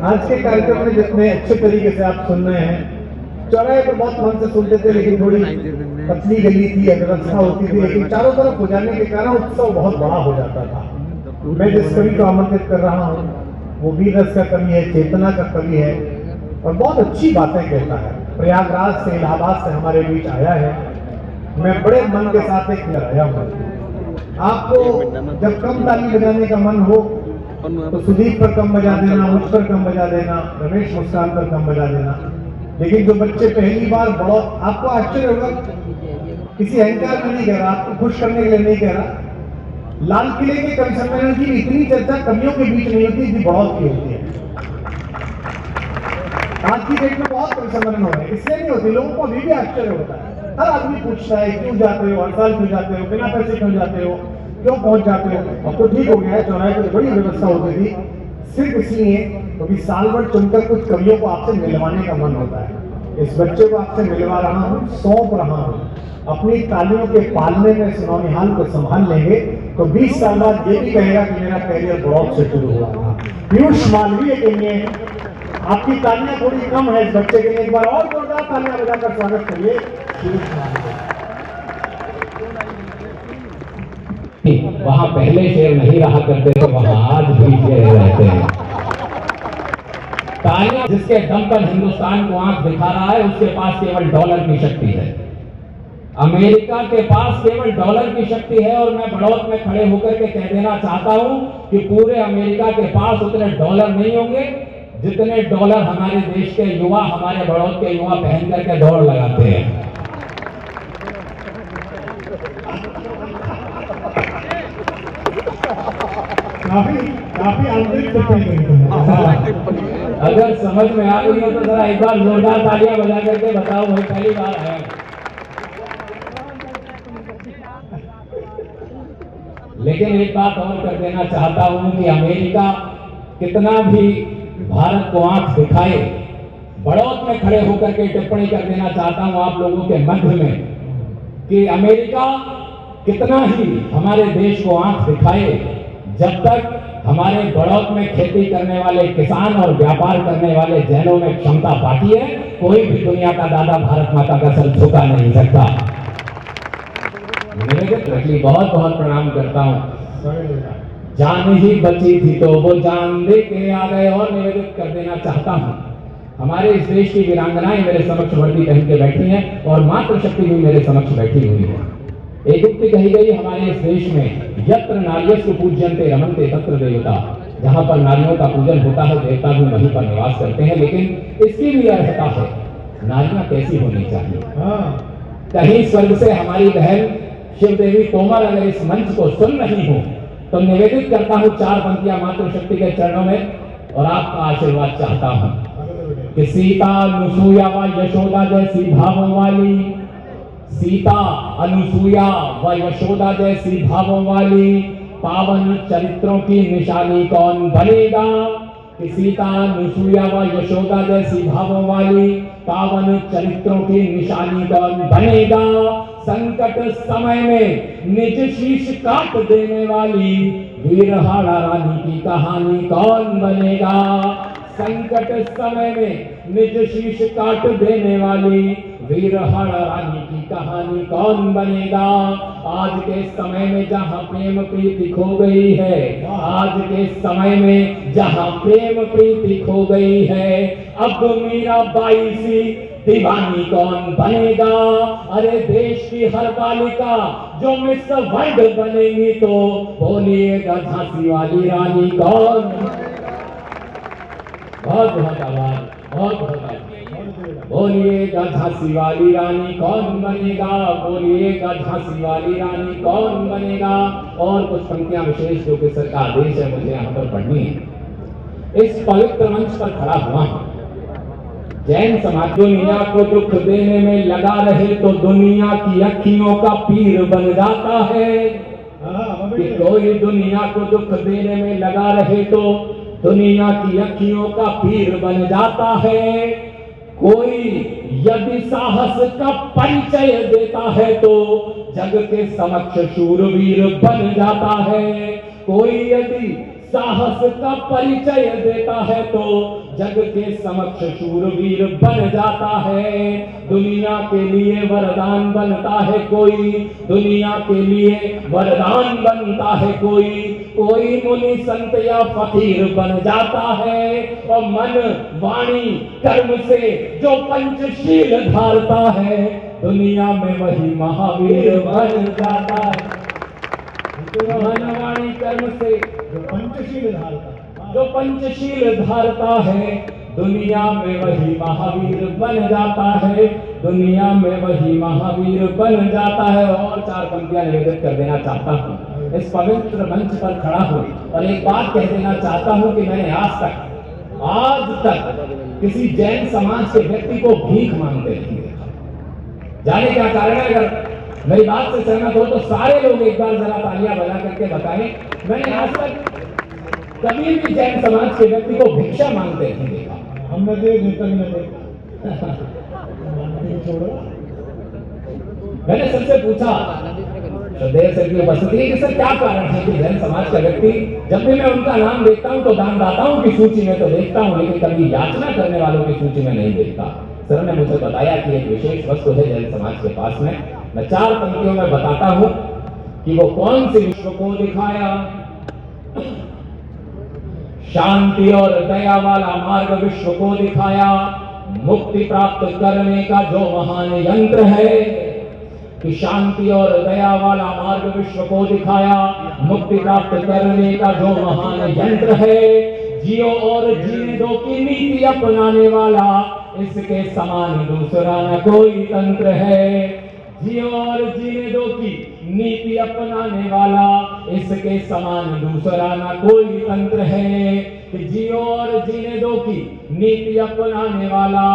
आज के कार्यक्रम में जितने अच्छे तरीके से आप सुन रहे हैं, चौराहे पर बहुत मन से सुनते थे, लेकिन थोड़ी पतली गली थी, अव्यवस्था होती थी, लेकिन चारों तरफ हो जाने के कारण उत्सव बहुत बड़ा हो जाता था। मैं जिस कवि को आमंत्रित कर रहा हूँ वो वीर रस का कवि है, चेतना का कवि है और बहुत अच्छी बातें कहता है। प्रयागराज से, इलाहाबाद से हमारे बीच आया है। मैं बड़े मन के साथ एक आया हूँ। आपको जब कम ताली बजाने का मन हो तो सुदीप पर कम बजा देना, मुझ पर कम बजा देना, रमेश मुस्कान पर कम बजा देना। लेकिन जो बच्चे पहली बार बड़ो, आपको आश्चर्य होगा, किसी अहंकार में नहीं कह रहा, आपको खुश करने के लिए नहीं कह रहा। लाल किले के कवि सम्मेलन की इतनी चर्चा कवियों के बीच नहीं होती जितनी बढ़ौत की होती है। आज की डेट में बहुत कवि सम्मेलन हो रहे हैं, इसलिए नहीं होती, लोगों को अभी भी आश्चर्य होता है। हर आदमी पूछता है क्यों जाते हो, हर साल क्यों जाते हो, बिना पैसे क्यों जाते हो, क्यों पहुंच जाते हो। अब तो ठीक हो गया है, चौराहे पर बड़ी व्यवस्था होती थी, सिर्फ इसलिए क्योंकि साल भर चुनकर कुछ कवियों को आपसे मिलवाने का मन होता है। इस बच्चे को आपसे मिलवा रहा हूँ, सौंप रहा हूँ। अपनी तालियों के पालने में इस नौनिहाल को संभाल लेंगे तो 20 साल बाद ये भी कहेगा कि मेरा कैरियर ब्लॉक से शुरू हुआ था। पीयूष मालवीय के लिए आपकी तालियां थोड़ी कम है इस बच्चे के लिए, एक बार और जोरदार तालियां बजाकर स्वागत करिए पीयूष मालवीय। वहां पहले शेर नहीं रहा करते तो वहां आज भी शेर रहते हैं। तालियां जिसके दम पर हिंदुस्तान को आंख दिखा रहा है, उसके पास केवल डॉलर की शक्ति है। अमेरिका के पास केवल डॉलर की शक्ति है और मैं बढ़ौत में खड़े होकर के कह देना चाहता हूं कि पूरे अमेरिका के पास उतने डॉलर नहीं होंगे जितने डॉलर हमारे देश के युवा, हमारे बढ़ौत के युवा पहन करके दौड़ लगाते हैं। काफी अगर समझ में आ गई हो तो जरा एक बार जोरदार तालियां बजा करके बताओ, भाई पहली बार आया। लेकिन एक बात और कर देना चाहता हूं कि अमेरिका कितना भी भारत को आंख दिखाए, बढ़ौत में खड़े होकर के टिप्पणी कर देना चाहता हूं आप लोगों के मध्य में कि अमेरिका कितना ही हमारे देश को आंख दिखाए, जब तक हमारे बढ़ौत में खेती करने वाले किसान और व्यापार करने वाले जैनों में क्षमता बाकी है, कोई भी दुनिया का दादा भारत माता का सर झुका नहीं सकता। बहुत बहुत प्रणाम करता हूं। जान ही बची थी तो वो जान दे के आ गए। और निवेदित कर देना चाहता हूं, हमारे इस देश की वीरांगनाएं मेरे समक्ष वर्दी पहन के बैठी हैं और मातृशक्ति भी मेरे समक्ष बैठी हुई है। एक उक्ति कही गई हमारे इस देश में, यत्र नार्यस्तु पूज्यन्ते रमन्ते तत्र देवता। जहां पर नारियों का पूजन होता है, देवता भी वहीं पर निवास करते हैं। लेकिन इसकी भी अर्हता है, नारियां कैसी होनी चाहिए। कहीं स्वर्ग से हमारी बहन शिव देवी तोमर अगर इस मंच को सुन रही हो तो निवेदित करता हूं 4 पंक्तियां मातृशक्ति के चरणों में और आपका आशीर्वाद चाहता हूं कि सीता अनुसूया व यशोदा जैसी भावों वाली, सीता अनुसूया व यशोदा जैसी भावों वाली पावन चरित्रों की निशानी कौन बनेगा। कि सीता अनुसूया व यशोदा जैसी भावों वाली पावन चरित्रों की निशानी कौन बनेगा। संकट समय में निज शीश काट देने वाली वीरहारा रानी की कहानी कौन बनेगा। संकट समय में निज शीश काट देने वाली वीरहारा रानी की कहानी कौन बनेगा। आज के समय में जहां प्रेम प्रीति खो गई है, आज के समय में जहां प्रेम प्रीति खो गई है, अब मीराबाई सी दीवानी कौन बनेगा। अरे देश की हर बालिका जो मिस वर्ल्ड बनेगी तो बोलिएगा झांसी वाली रानी कौन। बहुत बहुत आभार, बहुत बहुत आभार। बोलिएगा झांसी वाली रानी कौन बनेगा, बोलिएगा झांसी वाली रानी कौन बनेगा। और कुछ पंक्तियां विशेष जो कि सर का आदेश है मुझे यहाँ पर पढ़नी है। इस पवित्र मंच पर खड़ा हुआ हूं, जैन समाज दुनिया को दुख देने में लगा रहे तो दुनिया की अखियों का पीर बन जाता है। कि कोई दुनिया को दुख देने में लगा रहे तो दुनिया की अखियों का पीर बन जाता है। कोई यदि साहस का परिचय देता है तो जग के समक्ष शूरवीर बन जाता है। कोई यदि साहस का परिचय देता है तो जग के समक्ष शूरवीर बन जाता है। दुनिया के लिए वरदान बनता है कोई, दुनिया के लिए वरदान बनता है कोई मुनि संत या फकीर बन जाता है। और मन वाणी कर्म से जो पंचशील धारता है, दुनिया में वही महावीर बन जाता है। मन वाणी कर्म से जो पंचशील धारता है, दुनिया में वही महावीर बन जाता है, दुनिया में वही महावीर बन जाता है। और 4 पंक्तियां निवेदित कर देना चाहता हूँ, इस पवित्र मंच पर खड़ा हूँ और एक बात कह देना चाहता हूँ कि मैंने आज तक किसी जैन समाज के व्यक्ति को भीख मांगते नहीं देखा। जाने क्या कारण है? अगर मेरी बात से सहमत हो तो सारे लोग एक बार जरा तालियां बजा करके बताएं। मैंने आज तक कभी भी जैन समाज के व्यक्ति को भिक्षा मांगते नहीं देखा। हमने मैंने सबसे पूछा श्रद्धेय सर की उपस्थिति कि सर क्या कारण है कि जैन समाज का व्यक्ति, जब भी मैं उनका नाम देखता हूं तो दानदाताओं की सूची में तो देखता हूं, लेकिन कभी याचना करने वालों की सूची में नहीं देखता। सर ने मुझे बताया कि एक विशेष वस्तु है जैन समाज के पास में। मैं 4 पंक्तियों में बताता हूं कि वो कौन सी विश्व को दिखाया। शांति और दया वाला मार्ग विश्व को दिखाया, मुक्ति प्राप्त करने का जो महान यंत्र है। कि शांति और दया वाला मार्ग विश्व को दिखाया, मुक्ति प्राप्त करने का जो महान यंत्र है। जियो और जीने दो की नीति अपनाने वाला, इसके समान दूसरा न कोई तंत्र है। जियो और जीने दो की नीति अपनाने वाला, इसके समान दूसरा न कोई तंत्र है। कि जियो और जीने दो की नीति अपनाने वाला,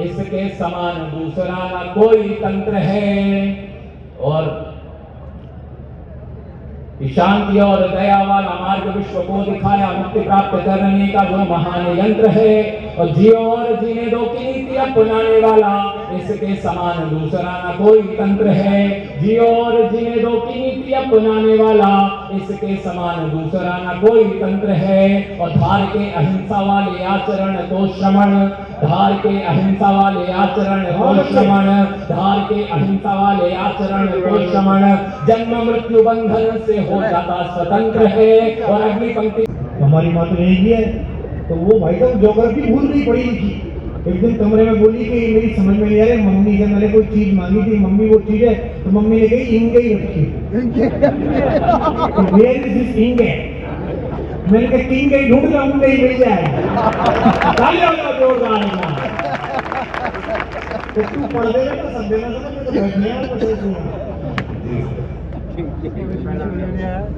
इसके समान दूसरा न कोई तंत्र है। और शांति और दया वाला मार्ग विश्व को दिखाया, मुक्ति प्राप्त करने का जो महान यंत्र है। और जियो और जीने दो की नीति अपनाने वाला, इसके समान दूसरा न कोई तंत्र है। जियो और जीने दो की नीति अपनाने वाला, इसके समान दूसरा न कोई तंत्र है। और धार के अहिंसा वाले आचरण को श्रवण, धार के अहिंसा वाले आचरण को श्रवण, धार के अहिंसा वाले आचरण को श्रवण, जन्म मृत्यु बंधन से हो जाता स्वतंत्र है। और अगली पंक्ति हमारी मातृभूमि है तो वो भाई साहब ज्योग्राफी भूल गई पढ़ी लिखी। एक दिन कमरे में बोली कि मेरी समझ में नहीं आ रही, मम्मी से मैंने कोई चीज मांगी थी, मम्मी वो चीज है, तो मम्मी ने कही इंगे रखी। तो वेयर इज दिस इंगे? मैंने कहा किंग गई ढूंढ रहा हूं, नहीं मिल जाएगी। तालियां बजाओ जोरदार। तो तू पढ़ देगा तो सब देना समझ तो बैठने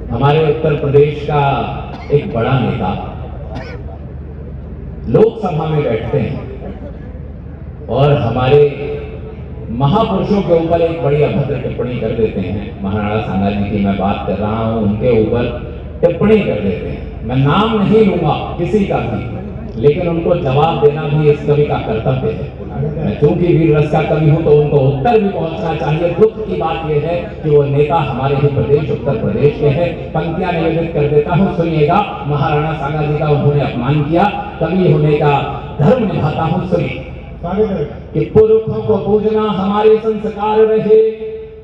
हमारे उत्तर प्रदेश का एक बड़ा नेता लोकसभा में बैठते हैं और हमारे महापुरुषों के ऊपर एक बड़ी अभद्र टिप्पणी कर देते हैं। महाराणा सांगा जी की मैं बात कर रहा हूं, उनके ऊपर टिप्पणी कर देते हैं। मैं नाम नहीं लूंगा किसी का भी, लेकिन उनको जवाब देना भी इस कवि का कर्तव्य है। मैं चूंकि वीर रस का कवि हूं तो उनको उत्तर भी पहुंचना चाहिए। दुख की बात यह है कि वो नेता हमारे ही प्रदेश उत्तर प्रदेश के हैं। पंक्तियां निवेदित कर देता हूं, सुनिएगा। महाराणा सांगा जी का उन्होंने अपमान किया, कवि होने का धर्म निभाता हूं, सुनिए। कि पुरखों को पूजना हमारे संस्कार रहे,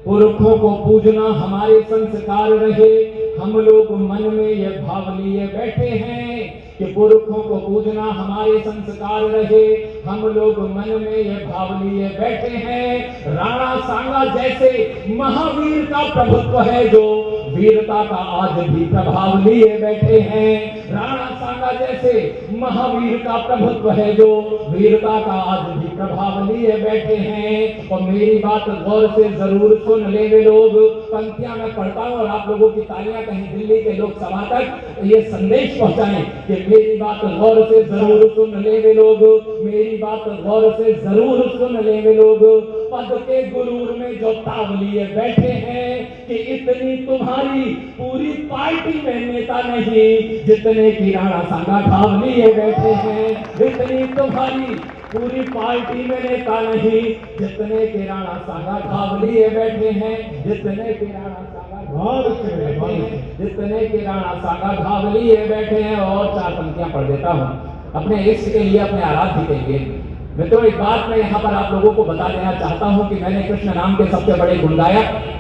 पुरखों को पूजना हमारे संस्कार रहे। हम लोग मन में ये भाव लिए बैठे हैं कि पुरखों को पूजना हमारे संस्कार रहे। हम लोग मन में ये भाव लिए बैठे हैं। राणा सांगा जैसे महावीर का प्रभुत्व है जो वीरता का आज भी प्रभाव लिए बैठे हैं। राणा सांगा जैसे महावीर का प्रभुत्व है जो वीरता का आज भी प्रभाव लिए बैठे हैं। और मेरी बात गौर से जरूर सुन ले वे लोग। पंक्तियां मैं पढ़ता हूं और आप लोगों की तालियां कहीं दिल्ली के लोकसभा तक ये संदेश पहुंचाएं कि मेरी बात गौर से जरूर सुन ले वे लोग, मेरी बात गौर से जरूर सुन ले वे लोग। पद के गुरूर में जो ताव लिए बैठे हैं कि इतनी तुम्हारी पूरी पार्टी में नेता नहीं जितने की राणा सांगा ठाव लिए बैठे हैं। इतनी तुम्हारी पूरी पार्टी में नेता नहीं जितने के राणा सांगा ठाव लिए बैठे हैं, जितने के राणा सांगा बहुत अच्छे लगे, बहुत अच्छे। जितने के राणा सागा धावली है बैठे हैं और 4 पंक्तियां पढ़ देता हूँ अपने इष्ट के लिए, अपने आराध्य के लिए। मित्रों, एक बात मैं यहाँ पर आप लोगों को बता देना चाहता हूँ कि मैंने कृष्ण नाम के सबसे बड़े गुण गायक